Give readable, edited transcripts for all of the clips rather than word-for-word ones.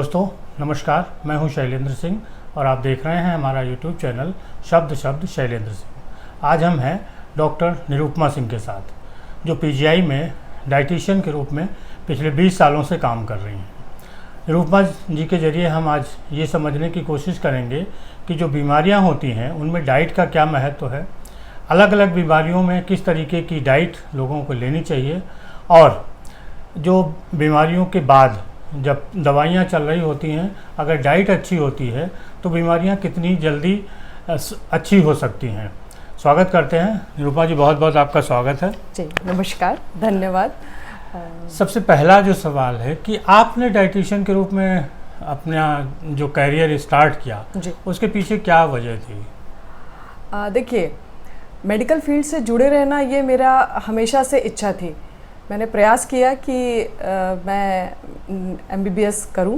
दोस्तों नमस्कार, मैं हूं शैलेंद्र सिंह और आप देख रहे हैं हमारा यूट्यूब चैनल शब्द शब्द शैलेंद्र सिंह। आज हम हैं डॉक्टर निरुपमा सिंह के साथ, जो पीजीआई में डाइटिशियन के रूप में पिछले 20 सालों से काम कर रही हैं। निरुपमा जी के ज़रिए हम आज ये समझने की कोशिश करेंगे कि जो बीमारियां होती हैं उनमें डाइट का क्या महत्व है, अलग अलग बीमारियों में किस तरीके की डाइट लोगों को लेनी चाहिए, और जो बीमारियों के बाद जब दवाइयाँ चल रही होती हैं, अगर डाइट अच्छी होती है तो बीमारियाँ कितनी जल्दी अच्छी हो सकती हैं। स्वागत करते हैं निरुपमा जी, बहुत बहुत आपका स्वागत है। जी नमस्कार, धन्यवाद। सबसे पहला जो सवाल है कि आपने डाइटिशियन के रूप में अपना जो कैरियर स्टार्ट किया, उसके पीछे क्या वजह थी? देखिए, मेडिकल फील्ड से जुड़े रहना ये मेरा हमेशा से इच्छा थी। मैंने प्रयास किया कि मैं MBBS करूं,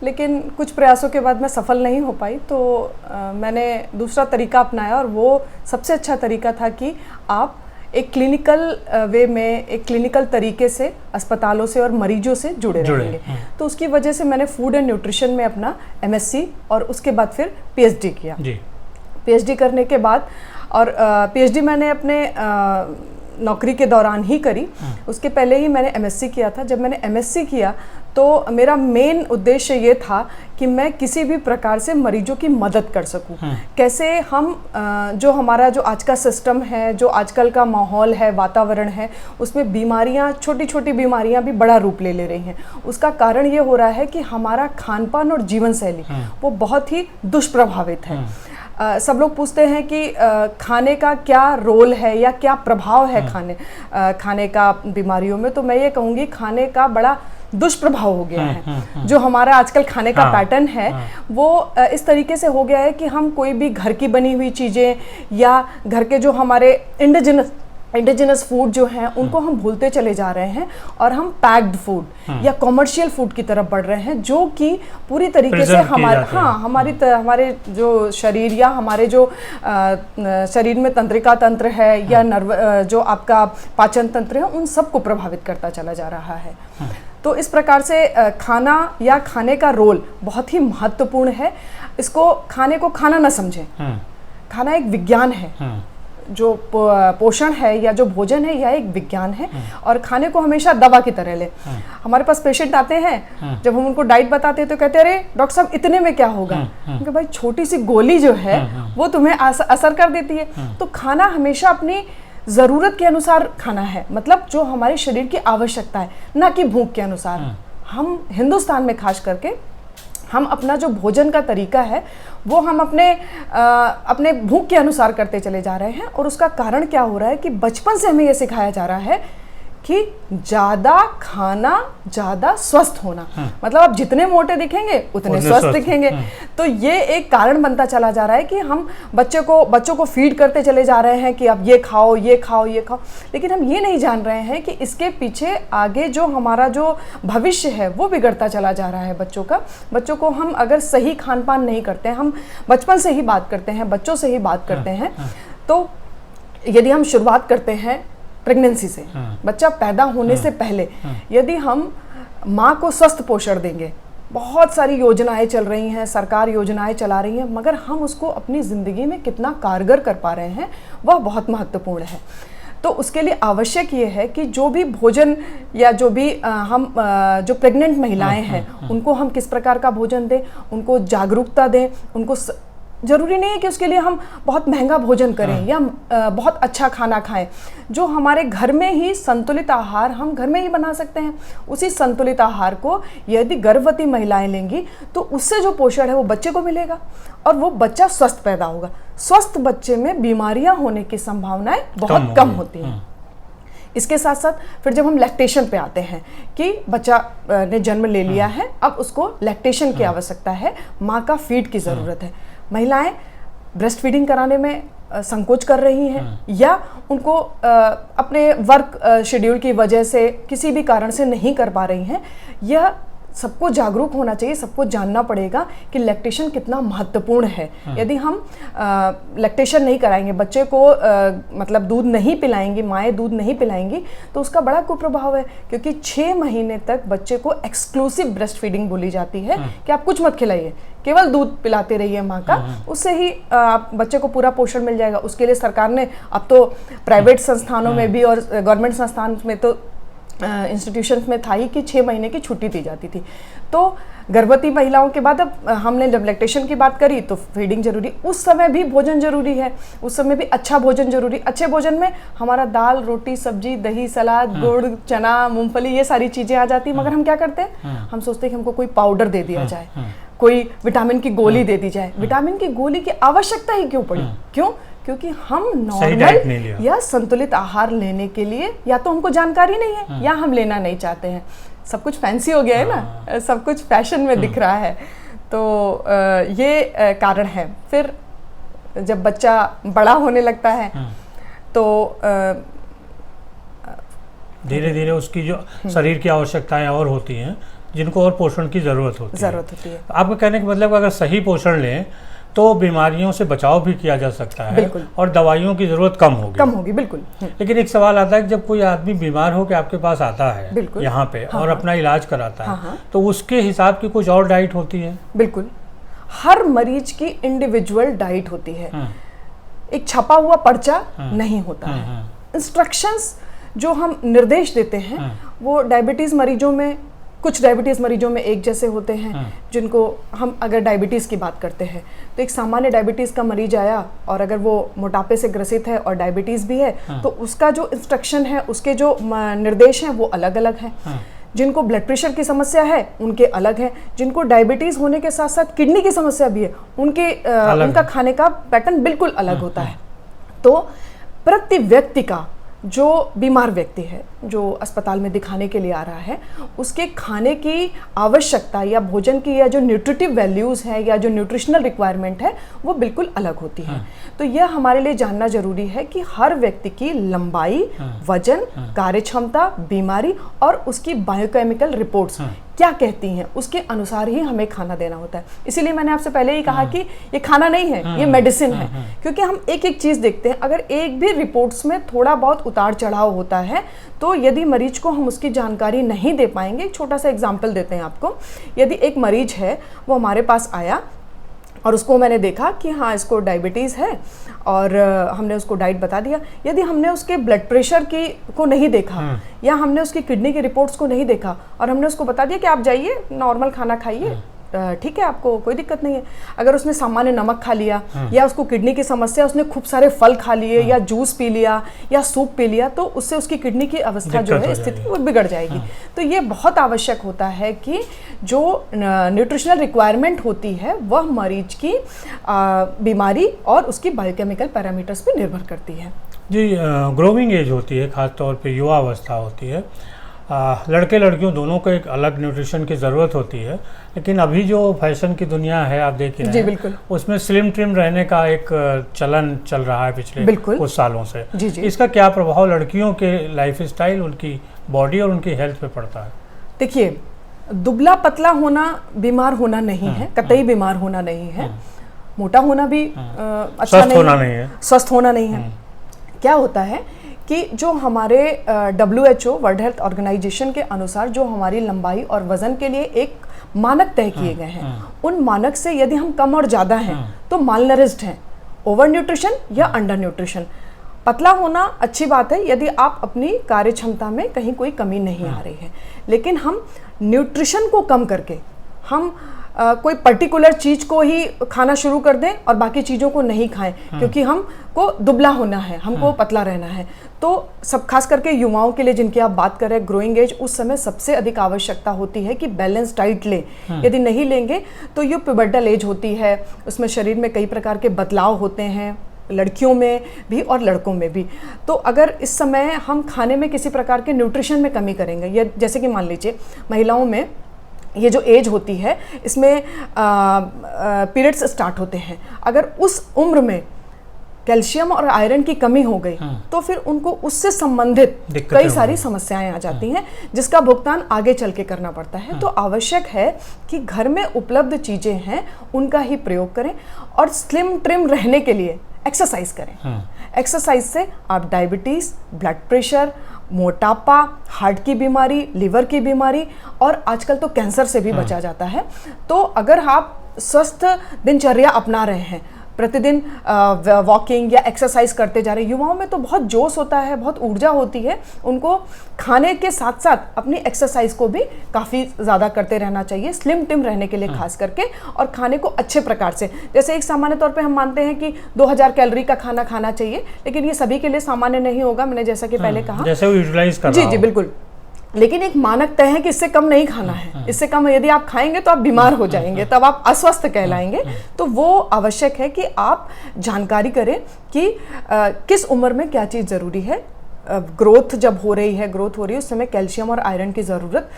लेकिन कुछ प्रयासों के बाद मैं सफल नहीं हो पाई, तो मैंने दूसरा तरीका अपनाया, और वो सबसे अच्छा तरीका था कि आप एक क्लिनिकल वे में, एक क्लिनिकल तरीके से अस्पतालों से और मरीजों से जुड़े रहेंगे। तो उसकी वजह से मैंने फूड एंड न्यूट्रिशन में अपना MSc और उसके बाद फिर PhD किया। PhD करने के बाद, और PhD मैंने अपने नौकरी के दौरान ही करी, उसके पहले ही मैंने MSc किया था। जब मैंने MSc किया तो मेरा मेन उद्देश्य ये था कि मैं किसी भी प्रकार से मरीजों की मदद कर सकूं। कैसे हम जो हमारा जो आज का सिस्टम है, जो आजकल का माहौल है, वातावरण है, उसमें बीमारियां, छोटी छोटी बीमारियां भी बड़ा रूप ले रही हैं। उसका कारण ये हो रहा है कि हमारा खान पान और जीवन शैली वो बहुत ही दुष्प्रभावित है। सब लोग पूछते हैं कि खाने का क्या रोल है या क्या प्रभाव है खाने का बीमारियों में, तो मैं ये कहूँगी खाने का बड़ा दुष्प्रभाव हो गया है। जो हमारा आजकल खाने का पैटर्न है वो इस तरीके से हो गया है कि हम कोई भी घर की बनी हुई चीज़ें या घर के जो हमारे इंडिजिनस फूड जो हैं उनको हम भूलते चले जा रहे हैं, और हम पैक्ड फूड या कॉमर्शियल फूड की तरफ बढ़ रहे हैं, जो कि पूरी तरीके से हमारे जो शरीर या हमारे जो शरीर में तंत्रिका तंत्र है या नर्व जो आपका पाचन तंत्र है, उन सबको प्रभावित करता चला जा रहा है। तो इस प्रकार से खाना या खाने का रोल बहुत ही महत्वपूर्ण है। इसको खाने को खाना न समझें। खाना एक विज्ञान है। जो पोषण है या जो भोजन है, यह एक विज्ञान है, और खाने को हमेशा दवा की तरह ले। हमारे पास पेशेंट आते हैं, जब हम उनको डाइट बताते हैं तो कहते हैं, अरे डॉक्टर साहब इतने में क्या होगा? क्योंकि भाई छोटी सी गोली जो है वो तुम्हें असर कर देती है। तो खाना हमेशा अपनी ज़रूरत के अनुसार खाना है, मतलब जो हमारे शरीर की आवश्यकता है, ना कि भूख के अनुसार। हम हिंदुस्तान में खास करके हम अपना जो भोजन का तरीका है वो हम अपने भूख के अनुसार करते चले जा रहे हैं, और उसका कारण क्या हो रहा है कि बचपन से हमें ये सिखाया जा रहा है कि ज़्यादा खाना ज़्यादा स्वस्थ होना, मतलब आप जितने मोटे दिखेंगे उतने स्वस्थ दिखेंगे। तो ये एक कारण बनता चला जा रहा है कि हम बच्चों को फीड करते चले जा रहे हैं कि आप ये खाओ, ये खाओ, ये खाओ, लेकिन हम ये नहीं जान रहे हैं कि इसके पीछे आगे जो हमारा जो भविष्य है वो बिगड़ता चला जा रहा है बच्चों को हम अगर सही खान पान नहीं करते हैं, हम बचपन से ही बात करते हैं, बच्चों से ही बात करते हैं, तो यदि हम शुरुआत करते हैं प्रेगनेंसी से, बच्चा पैदा होने से पहले यदि हम माँ को स्वस्थ पोषण देंगे, बहुत सारी योजनाएं चल रही हैं, सरकार योजनाएं चला रही है, मगर हम उसको अपनी ज़िंदगी में कितना कारगर कर पा रहे हैं वह बहुत महत्वपूर्ण है। तो उसके लिए आवश्यक ये है कि जो भी भोजन या जो भी जो प्रेग्नेंट महिलाएं हैं उनको हम किस प्रकार का भोजन दें, उनको जागरूकता दें। उनको ज़रूरी नहीं है कि उसके लिए हम बहुत महंगा भोजन करें या बहुत अच्छा खाना खाएं। जो हमारे घर में ही संतुलित आहार हम घर में ही बना सकते हैं, उसी संतुलित आहार को यदि गर्भवती महिलाएं लेंगी तो उससे जो पोषण है वो बच्चे को मिलेगा, और वो बच्चा स्वस्थ पैदा होगा। स्वस्थ बच्चे में बीमारियां होने की संभावनाएं बहुत कम होती हैं। इसके साथ साथ फिर जब हम लैक्टेशन पे आते हैं कि बच्चा ने जन्म ले लिया है, अब उसको लैक्टेशन की आवश्यकता है, माँ का फीड की ज़रूरत है। महिलाएं ब्रेस्ट फीडिंग कराने में संकोच कर रही हैं, या उनको अपने वर्क शेड्यूल की वजह से किसी भी कारण से नहीं कर पा रही हैं। यह सबको जागरूक होना चाहिए, सबको जानना पड़ेगा कि लैक्टेशन कितना महत्वपूर्ण है। यदि हम लैक्टेशन नहीं कराएंगे, बच्चे को मतलब दूध नहीं पिलाएंगी, माएँ दूध नहीं पिलाएंगी, तो उसका बड़ा कुप्रभाव है। क्योंकि 6 महीने तक बच्चे को एक्सक्लूसिव ब्रेस्ट फीडिंग बोली जाती है कि आप कुछ मत खिलाइए, केवल दूध पिलाते रहिए माँ का, उससे ही आप बच्चे को पूरा पोषण मिल जाएगा। उसके लिए सरकार ने अब तो प्राइवेट संस्थानों में भी और गवर्नमेंट संस्थान में तो इंस्टीट्यूशंस में था ही कि 6 महीने की छुट्टी दी जाती थी। तो गर्भवती महिलाओं के बाद अब हमने जब लैक्टेशन की बात करी तो फीडिंग जरूरी, उस समय भी भोजन जरूरी है, उस समय भी अच्छा भोजन जरूरी। अच्छे भोजन में हमारा दाल, रोटी, सब्जी, दही, सलाद, गुड़, चना, मूंगफली, ये सारी चीज़ें आ जाती। मगर हम क्या करते हैं, हम सोचते हैं कि हमको कोई पाउडर दे दिया जाए, कोई विटामिन की गोली दे दी जाए। विटामिन की गोली की आवश्यकता ही क्यों पड़ी? क्यों? क्योंकि हम नॉर्मल या संतुलित आहार लेने के लिए या तो हमको जानकारी नहीं है या हम लेना नहीं चाहते हैं। सब कुछ फैंसी हो गया है ना, सब कुछ फैशन में दिख रहा है, तो ये कारण है। फिर जब बच्चा बड़ा होने लगता है तो धीरे धीरे उसकी जो शरीर की आवश्यकताएं और होती हैं जिनको और पोषण की ज़रूरत होती है। आपका कहने का मतलब अगर सही पोषण लें तो बीमारियों से बचाव भी किया जा सकता है और दवाइयों की ज़रूरत कम होगी। बिल्कुल। लेकिन एक सवाल आता है कि जब कोई आदमी बीमार हो के आपके पास आता है यहाँ पे और अपना इलाज कराता है, तो उसके हिसाब की कुछ और डाइट होती है? बिल्कुल, हर मरीज की इंडिविजुअल डाइट होती है, एक छपा हुआ पर्चा नहीं होता है। इंस्ट्रक्शंस जो हम निर्देश देते हैं वो डायबिटीज़ मरीजों में, कुछ डायबिटीज़ मरीजों में एक जैसे होते हैं। जिनको हम अगर डायबिटीज़ की बात करते हैं तो एक सामान्य डायबिटीज़ का मरीज आया और अगर वो मोटापे से ग्रसित है और डायबिटीज़ भी है तो उसका जो इंस्ट्रक्शन है, उसके जो निर्देश हैं वो अलग अलग हैं। जिनको ब्लड प्रेशर की समस्या है उनके अलग है, जिनको डायबिटीज़ होने के साथ साथ किडनी की समस्या भी है उनका खाने का पैटर्न बिल्कुल अलग होता है। तो प्रति व्यक्ति का, जो बीमार व्यक्ति है, जो अस्पताल में दिखाने के लिए आ रहा है, उसके खाने की आवश्यकता या भोजन की या जो न्यूट्रिटिव वैल्यूज़ है या जो न्यूट्रिशनल रिक्वायरमेंट है वो बिल्कुल अलग होती है। तो यह हमारे लिए जानना जरूरी है कि हर व्यक्ति की लंबाई, वजन, कार्यक्षमता, बीमारी और उसकी बायोकेमिकल रिपोर्ट्स क्या कहती हैं, उसके अनुसार ही हमें खाना देना होता है। इसीलिए मैंने आपसे पहले ही कहा कि ये खाना नहीं है, ये मेडिसिन है। क्योंकि हम एक एक चीज़ देखते हैं, अगर एक भी रिपोर्ट्स में थोड़ा बहुत उतार चढ़ाव होता है तो यदि मरीज को हम उसकी जानकारी नहीं दे पाएंगे। एक छोटा सा एग्जाम्पल देते हैं आपको। यदि एक मरीज है, वो हमारे पास आया और उसको मैंने देखा कि हाँ इसको डायबिटीज़ है और हमने उसको डाइट बता दिया। यदि हमने उसके ब्लड प्रेशर को नहीं देखा या हमने उसकी किडनी की रिपोर्ट्स को नहीं देखा और हमने उसको बता दिया कि आप जाइए नॉर्मल खाना खाइए, ठीक है, आपको कोई दिक्कत नहीं है। अगर उसने सामान्य नमक खा लिया या उसको किडनी की समस्या, उसने खूब सारे फल खा लिए या जूस पी लिया या सूप पी लिया, तो उससे उसकी किडनी की अवस्था जो है, स्थिति वो बिगड़ जाएगी। तो ये बहुत आवश्यक होता है कि जो न्यूट्रिशनल रिक्वायरमेंट होती है वह मरीज की बीमारी और उसकी बायोकेमिकल पैरामीटर्स पे निर्भर करती है। जी, ग्रोइंग एज होती है, खासतौर पे युवा अवस्था होती है। लड़के लड़कियों दोनों को एक अलग न्यूट्रिशन की ज़रूरत होती है, लेकिन अभी जो फैशन की दुनिया है आप देख रहे हैं, उसमें स्लिम ट्रिम रहने का एक चलन चल रहा है पिछले कुछ सालों से। इसका क्या प्रभाव लड़कियों के लाइफ स्टाइल, उनकी बॉडी और उनकी हेल्थ पे पड़ता है? देखिए, दुबला पतला होना बीमार होना नहीं है, कतई बीमार होना नहीं है। मोटा होना भी अच्छा स्वस्थ होना नहीं है, स्वस्थ होना नहीं है। क्या होता है कि जो हमारे WHO वर्ल्ड हेल्थ ऑर्गेनाइजेशन के अनुसार जो हमारी लंबाई और वजन के लिए एक मानक तय किए गए हैं, उन मानक से यदि हम कम और ज़्यादा हैं तो मालनरिज्ड हैं, ओवर न्यूट्रिशन या अंडर न्यूट्रिशन। पतला होना अच्छी बात है यदि आप अपनी कार्य क्षमता में कहीं कोई कमी नहीं आ रही है, लेकिन हम न्यूट्रिशन को कम करके हम कोई पर्टिकुलर चीज़ को ही खाना शुरू कर दें और बाकी चीज़ों को नहीं खाएं, क्योंकि हमको दुबला होना है, हमको पतला रहना है। तो सब खास करके युवाओं के लिए जिनकी आप बात कर रहे हैं, ग्रोइंग एज, उस समय सबसे अधिक आवश्यकता होती है कि बैलेंस डाइट लें। यदि नहीं लेंगे तो ये प्यूबर्टल एज होती है, उसमें शरीर में कई प्रकार के बदलाव होते हैं, लड़कियों में भी और लड़कों में भी। तो अगर इस समय हम खाने में किसी प्रकार के न्यूट्रिशन में कमी करेंगे, या जैसे कि मान लीजिए महिलाओं में ये जो एज होती है इसमें पीरियड्स स्टार्ट होते हैं, अगर उस उम्र में कैल्शियम और आयरन की कमी हो गई तो फिर उनको उससे संबंधित कई सारी समस्याएं आ जाती हैं, जिसका भुगतान आगे चल के करना पड़ता है। तो आवश्यक है कि घर में उपलब्ध चीजें हैं उनका ही प्रयोग करें और स्लिम ट्रिम रहने के लिए एक्सरसाइज करें। एक्सरसाइज से आप डायबिटीज, ब्लड प्रेशर, मोटापा, हार्ट की बीमारी, लिवर की बीमारी और आजकल तो कैंसर से भी बचा जाता है। तो अगर आप स्वस्थ दिनचर्या अपना रहे हैं, प्रतिदिन वॉकिंग या एक्सरसाइज करते जा रहे हैं, युवाओं में तो बहुत जोश होता है, बहुत ऊर्जा होती है, उनको खाने के साथ साथ अपनी एक्सरसाइज को भी काफ़ी ज़्यादा करते रहना चाहिए, स्लिम टिम रहने के लिए खास करके, और खाने को अच्छे प्रकार से। जैसे एक सामान्य तौर पे हम मानते हैं कि 2000 कैलोरी का खाना खाना चाहिए, लेकिन ये सभी के लिए सामान्य नहीं होगा। मैंने जैसा कि पहले कहा, जैसे वो यूटिलाइज कर रहा हो। जी बिल्कुल, लेकिन एक मानक तय है कि इससे कम नहीं खाना है। इससे कम यदि आप खाएंगे तो आप बीमार हो जाएंगे, तब आप अस्वस्थ कहलाएंगे। तो वो आवश्यक है कि आप जानकारी करें कि किस उम्र में क्या चीज़ ज़रूरी है। ग्रोथ जब हो रही है उस समय कैल्शियम और आयरन की ज़रूरत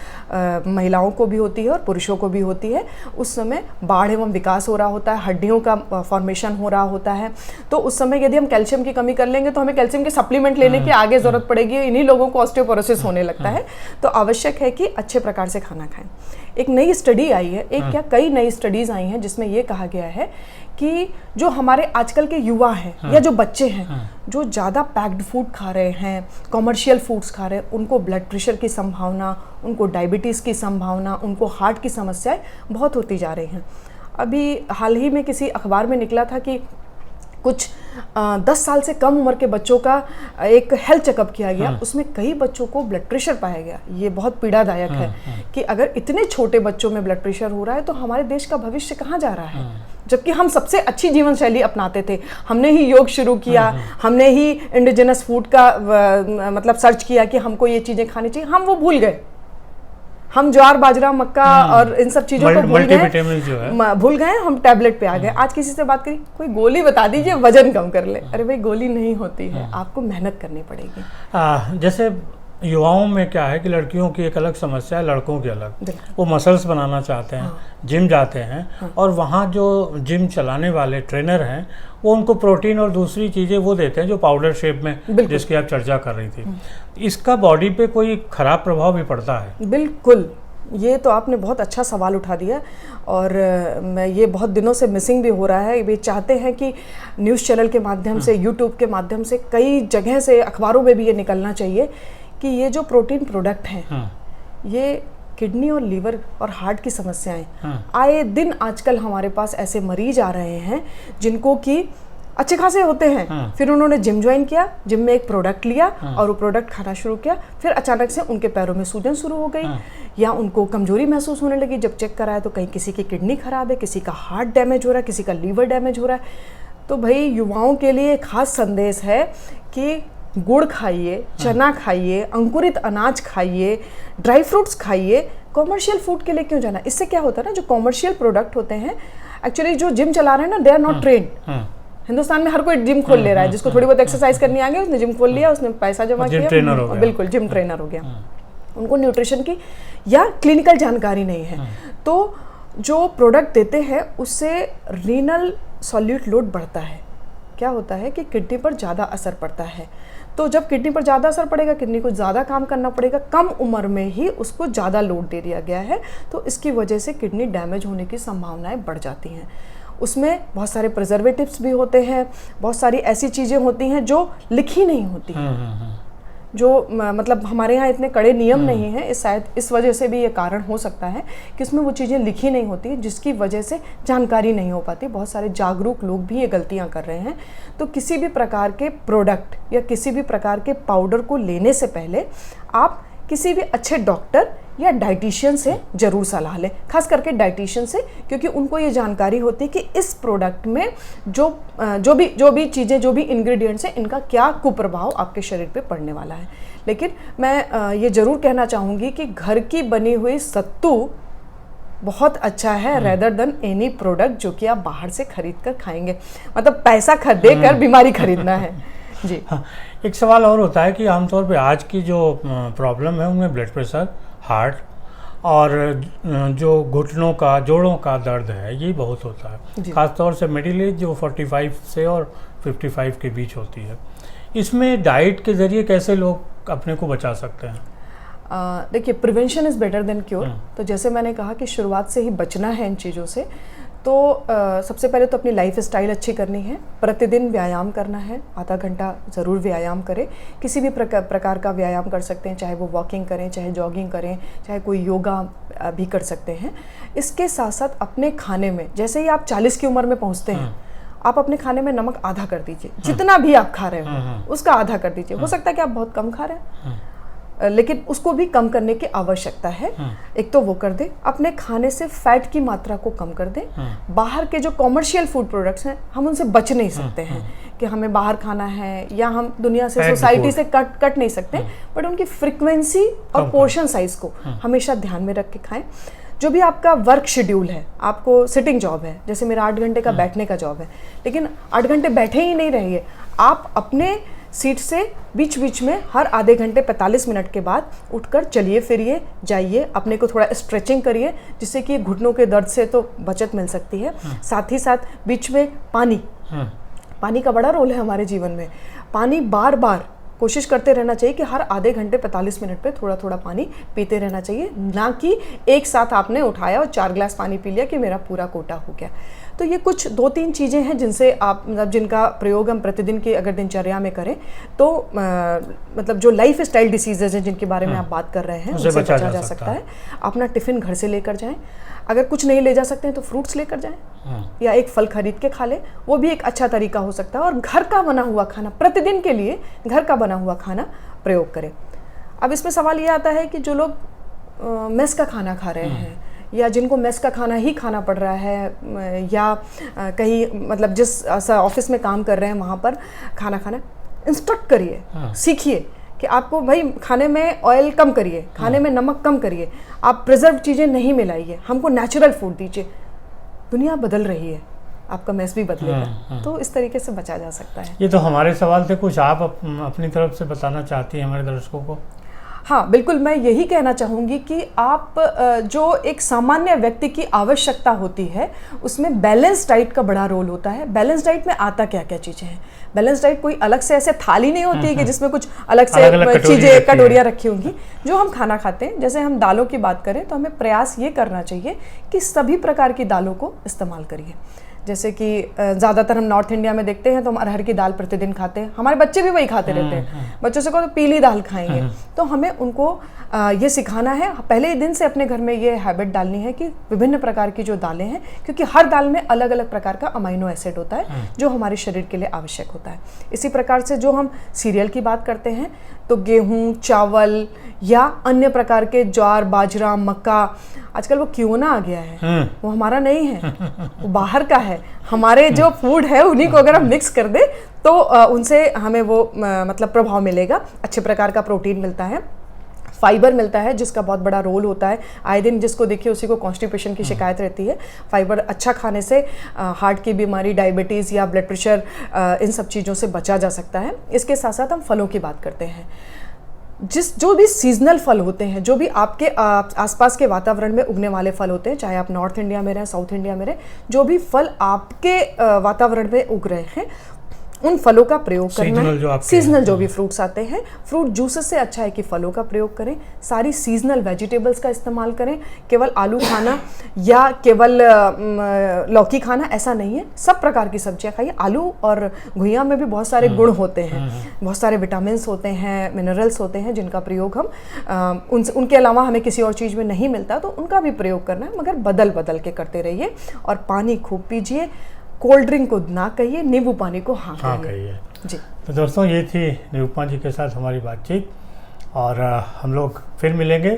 महिलाओं को भी होती है और पुरुषों को भी होती है। उस समय बाढ़ एवं विकास हो रहा होता है, हड्डियों का फॉर्मेशन हो रहा होता है। तो उस समय यदि हम कैल्शियम की कमी कर लेंगे तो हमें कैल्शियम के सप्लीमेंट लेने की आगे ज़रूरत पड़ेगी। इन्हीं लोगों को ऑस्टियोपोरोसिस होने लगता है। तो आवश्यक है कि अच्छे प्रकार से खाना खाएं। एक नई स्टडी आई है, एक क्या कई नई स्टडीज़ आई हैं, जिसमें ये कहा गया है कि जो हमारे आजकल के युवा हैं या जो बच्चे हैं जो ज़्यादा पैक्ड फूड खा रहे हैं, कॉमर्शियल फूड्स खा रहे हैं, उनको ब्लड प्रेशर की संभावना, उनको डायबिटीज़ की संभावना, उनको हार्ट की समस्याएं बहुत होती जा रही हैं। अभी हाल ही में किसी अखबार में निकला था कि कुछ 10 साल से कम उम्र के बच्चों का एक हेल्थ चेकअप किया गया। उसमें कई बच्चों को ब्लड प्रेशर पाया गया। ये बहुत पीड़ादायक है कि अगर इतने छोटे बच्चों में ब्लड प्रेशर हो रहा है तो हमारे देश का भविष्य कहाँ जा रहा है। जबकि हम सबसे अच्छी जीवन शैली अपनाते थे, हमने ही योग शुरू किया, हमने ही इंडिजिनस फूड का मतलब सर्च किया कि हमको ये चीज़ें खानी चाहिए, हम वो भूल गए। हम ज्वार, बाजरा, मक्का और इन सब चीज़ों को भूल गए, हम टैबलेट पे आ गए। आज किसी से बात करी, कोई गोली बता दीजिए वजन कम कर ले। अरे भाई, गोली नहीं होती है, आपको मेहनत करनी पड़ेगी। जैसे युवाओं में क्या है कि लड़कियों की एक अलग समस्या है, लड़कों की अलग। वो मसल्स बनाना चाहते हैं, जिम जाते हैं, और वहाँ जो जिम चलाने वाले ट्रेनर हैं वो उनको प्रोटीन और दूसरी चीज़ें वो देते हैं जो पाउडर शेप में, जिसकी आप चर्चा कर रही थी। इसका बॉडी पे कोई खराब प्रभाव भी पड़ता है? बिल्कुल, ये तो आपने बहुत अच्छा सवाल उठा दिया, और मैं ये बहुत दिनों से मिसिंग भी हो रहा है। वे चाहते हैं कि न्यूज़ चैनल के माध्यम से, यूट्यूब के माध्यम से, कई जगह से, अखबारों में भी ये निकलना चाहिए कि ये जो प्रोटीन प्रोडक्ट हैं ये किडनी और लीवर और हार्ट की समस्याएं आए दिन आजकल हमारे पास ऐसे मरीज आ रहे हैं जिनको कि अच्छे खासे होते हैं, फिर उन्होंने जिम ज्वाइन किया, जिम में एक प्रोडक्ट लिया और वो प्रोडक्ट खाना शुरू किया, फिर अचानक से उनके पैरों में सूजन शुरू हो गई या उनको कमजोरी महसूस होने लगी। जब चेक कराया तो कहीं किसी की किडनी खराब है, किसी का हार्ट डैमेज हो रहा है, किसी का लीवर डैमेज हो रहा है। तो भाई, युवाओं के लिए खास संदेश है कि गुड़ खाइए, चना खाइए, अंकुरित अनाज खाइए, ड्राई फ्रूट्स खाइए। कॉमर्शियल फूड के लिए क्यों जाना? इससे क्या होता है ना, जो कॉमर्शियल प्रोडक्ट होते हैं, एक्चुअली जो जिम चला रहे हैं ना, they are not trained. Hindustan में हर कोई जिम खोल ले रहा है, जिसको थोड़ी बहुत एक्सरसाइज करनी आ गई उसने जिम खोल लिया, उसने पैसा जमा किया, बिल्कुल जिम ट्रेनर हो गया। उनको न्यूट्रिशन की या क्लिनिकल जानकारी नहीं है। तो जो प्रोडक्ट देते हैं उससे रीनल सॉल्यूट लोड बढ़ता है। क्या होता है कि किडनी पर ज़्यादा असर पड़ता है। तो जब किडनी पर ज़्यादा असर पड़ेगा, किडनी को ज़्यादा काम करना पड़ेगा, कम उम्र में ही उसको ज़्यादा लोड दे दिया गया है, तो इसकी वजह से किडनी डैमेज होने की संभावनाएं बढ़ जाती हैं। उसमें बहुत सारे प्रिजर्वेटिव्स भी होते हैं, बहुत सारी ऐसी चीज़ें होती हैं जो लिखी नहीं होती हैं, जो मतलब हमारे यहाँ इतने कड़े नियम नहीं हैं। शायद इस वजह से भी ये कारण हो सकता है कि इसमें वो चीज़ें लिखी नहीं होती, जिसकी वजह से जानकारी नहीं हो पाती। बहुत सारे जागरूक लोग भी ये गलतियाँ कर रहे हैं। तो किसी भी प्रकार के प्रोडक्ट या किसी भी प्रकार के पाउडर को लेने से पहले आप किसी भी अच्छे डॉक्टर या डाइटिशियन से ज़रूर सलाह लें, खास करके डाइटिशियन से, क्योंकि उनको ये जानकारी होती है कि इस प्रोडक्ट में जो भी चीज़ें, जो भी इंग्रेडिएंट्स हैं, इनका क्या कुप्रभाव आपके शरीर पे पड़ने वाला है। लेकिन मैं ये ज़रूर कहना चाहूँगी कि घर की बनी हुई सत्तू बहुत अच्छा है रेदर देन एनी प्रोडक्ट जो कि आप बाहर से खरीद कर खाएंगे। मतलब पैसा दे कर बीमारी खरीदना है जी। हाँ, एक सवाल और होता है कि आमतौर पे आज की जो प्रॉब्लम है उनमें ब्लड प्रेशर, हार्ट और जो घुटनों का, जोड़ों का दर्द है, ये बहुत होता है, ख़ासतौर से मिडिल एज जो 45 से और 55 के बीच होती है। इसमें डाइट के ज़रिए कैसे लोग अपने को बचा सकते हैं? देखिए, prevention is better than cure. तो जैसे मैंने कहा कि शुरुआत से ही बचना है इन चीज़ों से, तो सबसे पहले तो अपनी लाइफ स्टाइल अच्छी करनी है। प्रतिदिन व्यायाम करना है, आधा घंटा ज़रूर व्यायाम करें। किसी भी प्रकार का व्यायाम कर सकते हैं, चाहे वो वॉकिंग करें, चाहे जॉगिंग करें, चाहे कोई योगा भी कर सकते हैं। इसके साथ साथ अपने खाने में, जैसे ही आप 40 की उम्र में पहुँचते हैं, आप अपने खाने में नमक आधा कर दीजिए। जितना भी आप खा रहे हो उसका आधा कर दीजिए। हो सकता है कि आप बहुत कम खा रहे हैं, लेकिन उसको भी कम करने की आवश्यकता है। एक तो वो कर दें, अपने खाने से फैट की मात्रा को कम कर दें। बाहर के जो कॉमर्शियल फूड प्रोडक्ट्स हैं, हम उनसे बच नहीं सकते हैं कि हमें बाहर खाना है, या हम दुनिया से, सोसाइटी से कट नहीं सकते, बट उनकी फ्रीक्वेंसी और पोर्शन साइज को हमेशा ध्यान में रख के खाएं। जो भी आपका वर्क शेड्यूल है, आपको सिटिंग जॉब है, जैसे मेरा 8 घंटे का बैठने का जॉब है, लेकिन 8 घंटे बैठे ही नहीं रहिए। आप अपने सीट से बीच बीच में हर आधे घंटे 45 मिनट के बाद उठकर चलिए फिरिए, जाइए, अपने को थोड़ा स्ट्रेचिंग करिए, जिससे कि घुटनों के दर्द से तो बचत मिल सकती है। साथ ही साथ बीच में पानी का बड़ा रोल है हमारे जीवन में। पानी बार बार कोशिश करते रहना चाहिए कि हर आधे घंटे 45 मिनट पे थोड़ा थोड़ा पानी पीते रहना चाहिए, ना कि एक साथ आपने उठाया और 4 ग्लास पानी पी लिया कि मेरा पूरा कोटा हो गया। तो ये कुछ 2-3 चीज़ें हैं जिनसे आप, मतलब जिनका प्रयोग हम प्रतिदिन की अगर दिनचर्या में करें तो मतलब जो लाइफ स्टाइल डिसीजेज हैं जिनके बारे में आप बात कर रहे हैं, उससे बचा जा सकता है। अपना टिफ़िन घर से लेकर जाएं। अगर कुछ नहीं ले जा सकते हैं तो फ्रूट्स लेकर जाएं, या एक फल खरीद के खा लें, वो भी एक अच्छा तरीका हो सकता है। और घर का बना हुआ खाना, प्रतिदिन के लिए घर का बना हुआ खाना प्रयोग करें। अब इसमें सवाल ये आता है कि जो लोग मेस का खाना खा रहे हैं, या जिनको मेस का खाना ही खाना पड़ रहा है, या कहीं मतलब जिस ऑफिस में काम कर रहे हैं वहाँ पर खाना खाना, इंस्ट्रक्ट करिए, सीखिए कि आपको भाई खाने में ऑयल कम करिए, खाने में नमक कम करिए, आप प्रिजर्व चीज़ें नहीं मिलाइए, हमको नेचुरल फूड दीजिए। दुनिया बदल रही है, आपका मेस भी बदलेगा। तो इस तरीके से बचा जा सकता है। ये तो हमारे सवाल थे, कुछ आप अपनी तरफ से बताना चाहती हैं हमारे दर्शकों को? हाँ बिल्कुल, मैं यही कहना चाहूँगी कि आप जो एक सामान्य व्यक्ति की आवश्यकता होती है, उसमें बैलेंस डाइट का बड़ा रोल होता है। बैलेंस डाइट में आता क्या क्या चीज़ें हैं? बैलेंस डाइट कोई अलग से ऐसे थाली नहीं होती है कि जिसमें कुछ अलग से चीज़ें, कटोरियाँ रखी होंगी। जो हम खाना खाते हैं, जैसे हम दालों की बात करें तो हमें प्रयास ये करना चाहिए कि सभी प्रकार की दालों को इस्तेमाल करिए। जैसे कि ज़्यादातर हम नॉर्थ इंडिया में देखते हैं तो हम अरहर की दाल प्रतिदिन खाते हैं, हमारे बच्चे भी वही खाते रहते हैं। बच्चों से कहो तो पीली दाल खाएंगे, तो हमें उनको ये सिखाना है, पहले ही दिन से अपने घर में ये हैबिट डालनी है कि विभिन्न प्रकार की जो दालें हैं, क्योंकि हर दाल में अलग अलग प्रकार का अमाइनो एसिड होता है जो हमारे शरीर के लिए आवश्यक होता है। इसी प्रकार से जो हम सीरियल की बात करते हैं तो गेहूँ, चावल या अन्य प्रकार के ज्वार, बाजरा, मक्का, आजकल वो क्यों आ गया है, वो हमारा नहीं है, वो बाहर का है। हमारे जो फूड है उन्हीं को अगर हम मिक्स कर दे तो उनसे हमें वो मतलब प्रभाव मिलेगा। अच्छे प्रकार का प्रोटीन मिलता है, फाइबर मिलता है जिसका बहुत बड़ा रोल होता है। आए दिन जिसको देखिए उसी को कॉन्स्टिपेशन की शिकायत रहती है। फाइबर अच्छा खाने से हार्ट की बीमारी, डायबिटीज़ या ब्लड प्रेशर, इन सब चीज़ों से बचा जा सकता है। इसके साथ साथ हम फलों की बात करते हैं। जो भी सीजनल फल होते हैं, जो भी आपके आसपास के वातावरण में उगने वाले फल होते हैं, चाहे आप नॉर्थ इंडिया में रहें, साउथ इंडिया में रहें, जो भी फल आपके वातावरण में उग रहे हैं उन फलों का प्रयोग करना। सीजनल जो भी फ्रूट्स आते हैं, फ्रूट जूसेस से अच्छा है कि फलों का प्रयोग करें। सारी सीजनल वेजिटेबल्स का इस्तेमाल करें। केवल आलू खाना या केवल लौकी खाना ऐसा नहीं है, सब प्रकार की सब्जियां खाइए। आलू और घुइयां में भी बहुत सारे गुण होते हैं, बहुत सारे विटामिन्स होते हैं, मिनरल्स होते हैं, जिनका प्रयोग हम उनके अलावा हमें किसी और चीज़ में नहीं मिलता, तो उनका भी प्रयोग करना है, मगर बदल बदल के करते रहिए। और पानी खूब पीजिए, कोल्ड ड्रिंक को ना कहिए, नींबू पानी को हाँ कहिए जी। तो दोस्तों, ये थी निरुपमा जी के साथ हमारी बातचीत, और हम लोग फिर मिलेंगे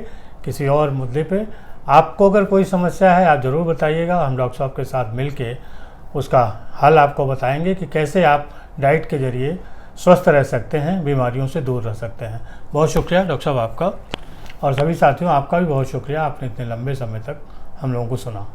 किसी और मुद्दे पे। आपको अगर कोई समस्या है आप ज़रूर बताइएगा, हम डॉक्टर साहब के साथ मिलके उसका हल आपको बताएंगे कि कैसे आप डाइट के ज़रिए स्वस्थ रह सकते हैं, बीमारियों से दूर रह सकते हैं। बहुत शुक्रिया डॉक्टर साहब आपका, और सभी साथियों आपका भी बहुत शुक्रिया, आपने इतने लंबे समय तक हम लोगों को सुना।